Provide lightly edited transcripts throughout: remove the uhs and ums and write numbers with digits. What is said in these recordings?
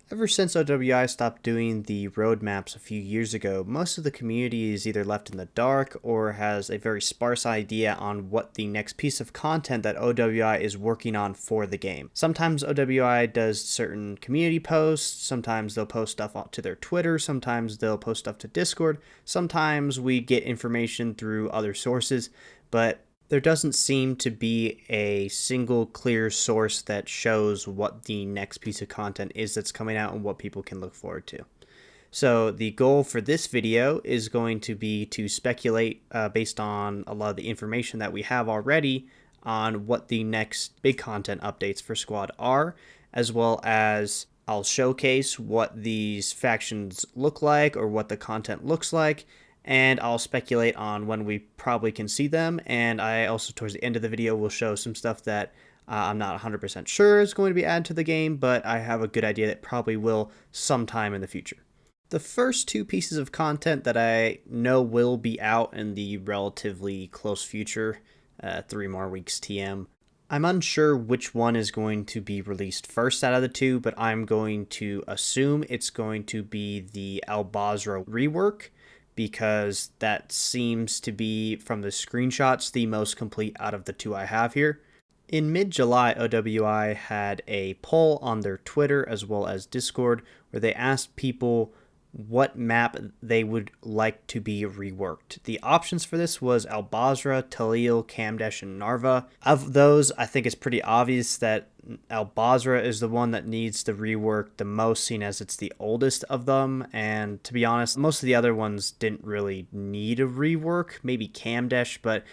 Ever since OWI stopped doing the roadmaps a few years ago, most of the community is either left in the dark or has a very sparse idea on what the next piece of content that OWI is working on for the game. Sometimes OWI does certain community posts, sometimes they'll post stuff to their Twitter, sometimes they'll post stuff to Discord, sometimes we get information through other sources, but there doesn't seem to be a single clear source that shows what the next piece of content is that's coming out and what people can look forward to. So the goal for this video is going to be to speculate based on a lot of the information that we have already on what the next big content updates for Squad are, as well as I'll showcase what these factions look like or what the content looks like, and I'll speculate on when we probably can see them, and I also, towards the end of the video, will show some stuff that I'm not 100% sure is going to be added to the game, but I have a good idea that probably will sometime in the future. The first two pieces of content that I know will be out in the relatively close future, 3 more weeks TM, I'm unsure which one is going to be released first out of the two, but I'm going to assume it's going to be the Basrah Rework, because that seems to be, from the screenshots, the most complete out of the two I have here. In mid-July, OWI had a poll on their Twitter as well as Discord where they asked people what map they would like to be reworked. The options for this was Basrah, Talil, Kamdesh, and Narva. Of those, I think it's pretty obvious that Basrah is the one that needs the rework the most, seeing as it's the oldest of them, and to be honest, most of the other ones didn't really need a rework, maybe Kamdesh, but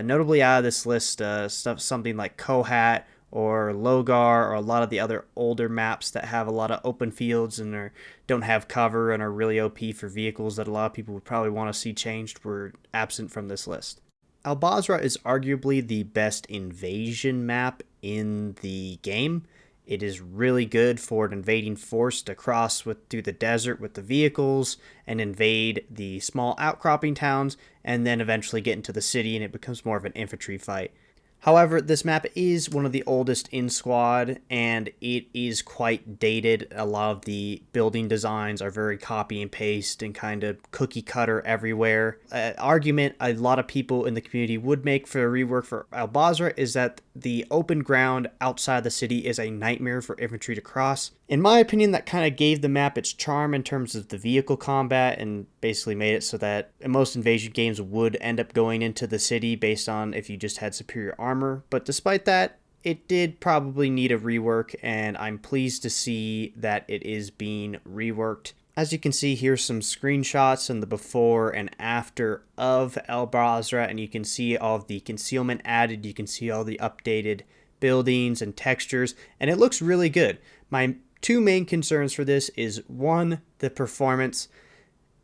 notably out of this list, something like Kohat or Logar, or a lot of the other older maps that have a lot of open fields and don't have cover and are really OP for vehicles that a lot of people would probably want to see changed, were absent from this list. Basrah is arguably the best invasion map in the game. It is really good for an invading force to cross through the desert with the vehicles and invade the small outcropping towns and then eventually get into the city, and it becomes more of an infantry fight. However, this map is one of the oldest in Squad, and it is quite dated. A lot of the building designs are very copy and paste and kind of cookie cutter everywhere. An argument a lot of people in the community would make for a rework for Basrah is that the open ground outside the city is a nightmare for infantry to cross. In my opinion, that kind of gave the map its charm in terms of the vehicle combat and basically made it so that most invasion games would end up going into the city based on if you just had superior armor. But despite that, it did probably need a rework, and I'm pleased to see that it is being reworked. As you can see, here's some screenshots and the before and after of Basrah, and you can see all of the concealment added. You can see all the updated buildings and textures, and it looks really good. My two main concerns for this is, one, the performance.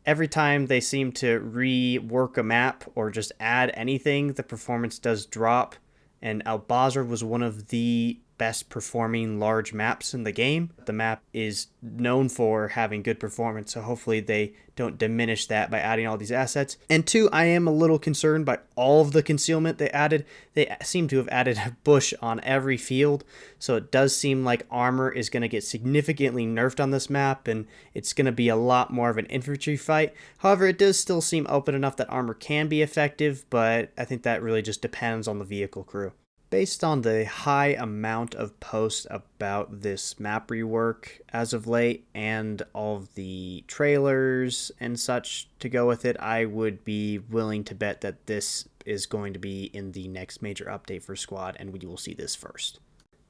Every time they seem to rework a map or just add anything, the performance does drop, and Basrah was one of the best performing large maps in the game. The map is known for having good performance, so hopefully they don't diminish that by adding all these assets. And two, I am a little concerned by all of the concealment they added. They seem to have added a bush on every field, so it does seem like armor is going to get significantly nerfed on this map, and it's going to be a lot more of an infantry fight. However, it does still seem open enough that armor can be effective, but I think that really just depends on the vehicle crew. Based on the high amount of posts about this map rework as of late and all of the trailers and such to go with it, I would be willing to bet that this is going to be in the next major update for Squad, and we will see this first.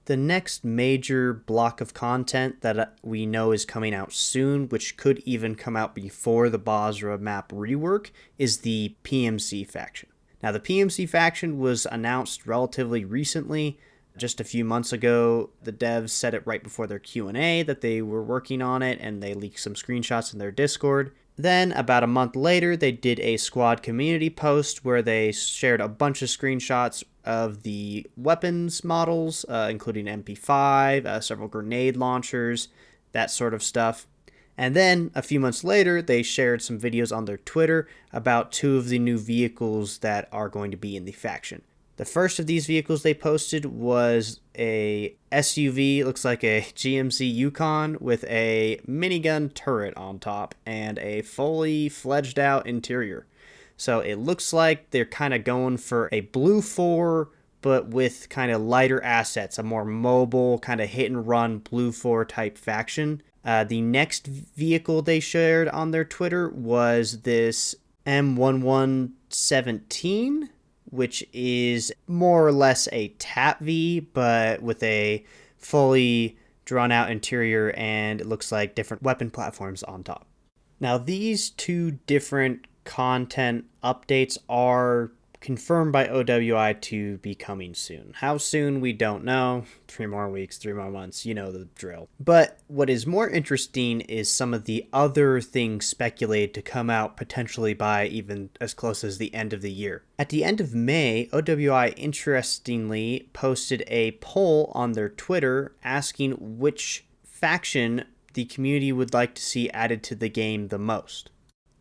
The next major block of content that we know is coming out soon, which could even come out before the Basrah map rework, is the PMC Faction. Now, the PMC Faction was announced relatively recently, just a few months ago. The devs said it right before their Q&A that they were working on it, and they leaked some screenshots in their Discord. Then, about a month later, they did a Squad community post where they shared a bunch of screenshots of the weapons models, including MP5, several grenade launchers, that sort of stuff. And then, a few months later, they shared some videos on their Twitter about two of the new vehicles that are going to be in the faction. The first of these vehicles they posted was a SUV, looks like a GMC Yukon with a minigun turret on top and a fully fledged out interior. So it looks like they're kind of going for a Blue 4, but with kind of lighter assets, a more mobile, kind of hit and run Blue 4 type faction. The next vehicle they shared on their Twitter was this M1117, which is more or less a TAP V, but with a fully drawn out interior, and it looks like different weapon platforms on top. Now, these two different content updates are confirmed by OWI to be coming soon. How soon, we don't know. 3 more weeks, 3 more months, you know the drill. But what is more interesting is some of the other things speculated to come out potentially by even as close as the end of the year. At the end of May, OWI interestingly posted a poll on their Twitter asking which faction the community would like to see added to the game the most.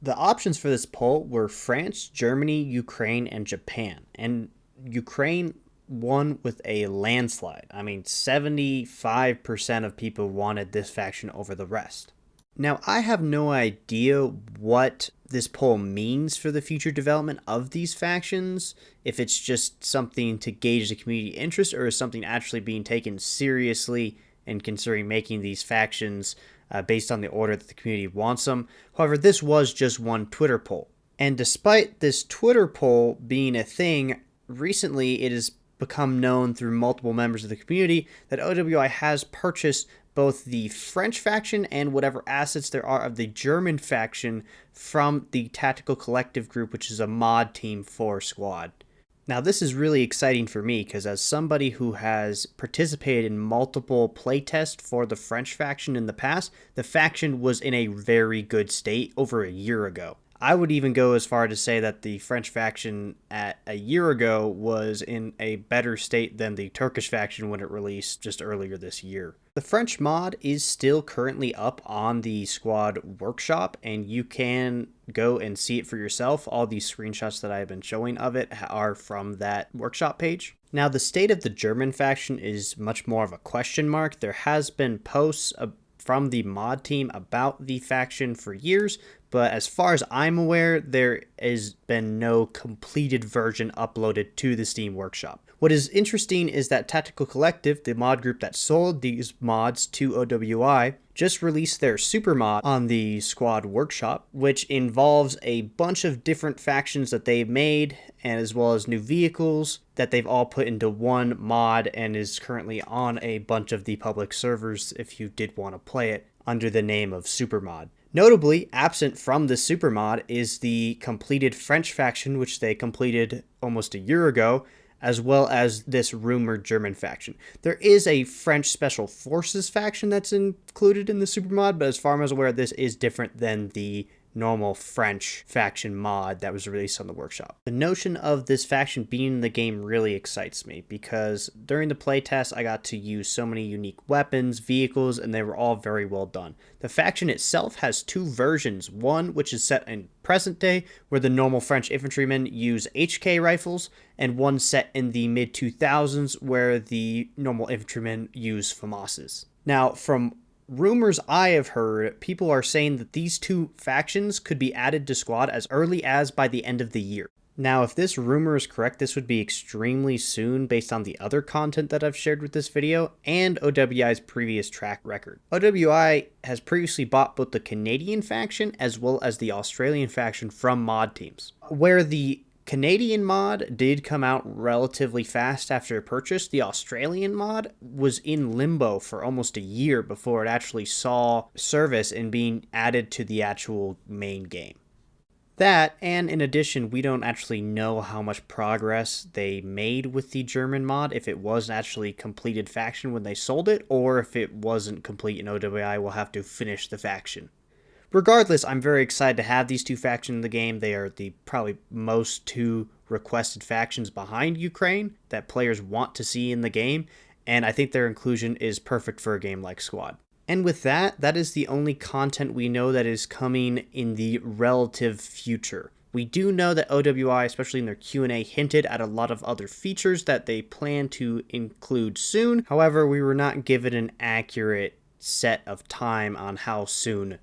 The options for this poll were France, Germany, Ukraine, and Japan. And Ukraine won with a landslide. I mean, 75% of people wanted this faction over the rest. Now, I have no idea what this poll means for the future development of these factions, if it's just something to gauge the community interest or is something actually being taken seriously and considering making these factions based on the order that the community wants them. However, this was just one Twitter poll. And despite this Twitter poll being a thing, recently it has become known through multiple members of the community that OWI has purchased both the French faction and whatever assets there are of the German faction from the Tactical Collective group, which is a mod team for Squad. Now, this is really exciting for me because as somebody who has participated in multiple playtests for the French faction in the past, the faction was in a very good state over a year ago. I would even go as far to say that the French faction at a year ago was in a better state than the Turkish faction when it released just earlier this year. The French mod is still currently up on the Squad workshop, and you can go and see it for yourself. All these screenshots that I've been showing of it are from that workshop page. Now, the state of the German faction is much more of a question mark. There has been posts from the mod team about the faction for years, but as far as I'm aware, there has been no completed version uploaded to the Steam Workshop. What is interesting is that Tactical Collective, the mod group that sold these mods to OWI, just released their super mod on the Squad Workshop, which involves a bunch of different factions that they've made, and as well as new vehicles that they've all put into one mod and is currently on a bunch of the public servers if you did want to play it under the name of Supermod. Notably, absent from the Supermod is the completed French faction, which they completed almost a year ago, as well as this rumored German faction. There is a French Special Forces faction that's included in the Supermod, but as far as I'm aware, this is different than the normal French faction mod that was released on the workshop. The notion of this faction being in the game really excites me because during the playtest I got to use so many unique weapons, vehicles, and they were all very well done. The faction itself has 2 versions, one which is set in present day where the normal French infantrymen use HK rifles, and one set in the mid-2000s where the normal infantrymen use FAMASes. Now, from rumors I have heard, people are saying that these 2 factions could be added to Squad as early as by the end of the year. Now, if this rumor is correct, this would be extremely soon based on the other content that I've shared with this video and OWI's previous track record. OWI has previously bought both the Canadian faction as well as the Australian faction from mod teams. Where the Canadian mod did come out relatively fast after purchase, the Australian mod was in limbo for almost a year before it actually saw service and being added to the actual main game. That, and in addition, we don't actually know how much progress they made with the German mod, if it was actually completed faction when they sold it, or if it wasn't complete and OWI will have to finish the faction. Regardless, I'm very excited to have these 2 factions in the game. They are the probably most 2 requested factions behind Ukraine that players want to see in the game, and I think their inclusion is perfect for a game like Squad. And with that, that is the only content we know that is coming in the relative future. We do know that OWI, especially in their Q&A, hinted at a lot of other features that they plan to include soon. However, we were not given an accurate set of time on how soon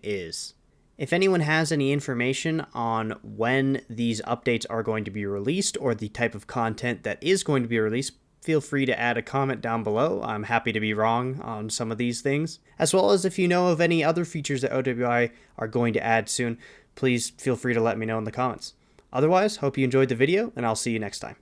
is. If anyone has any information on when these updates are going to be released or the type of content that is going to be released, feel free to add a comment down below. I'm happy to be wrong on some of these things. As well as if you know of any other features that OWI are going to add soon, please feel free to let me know in the comments. Otherwise, hope you enjoyed the video, and I'll see you next time.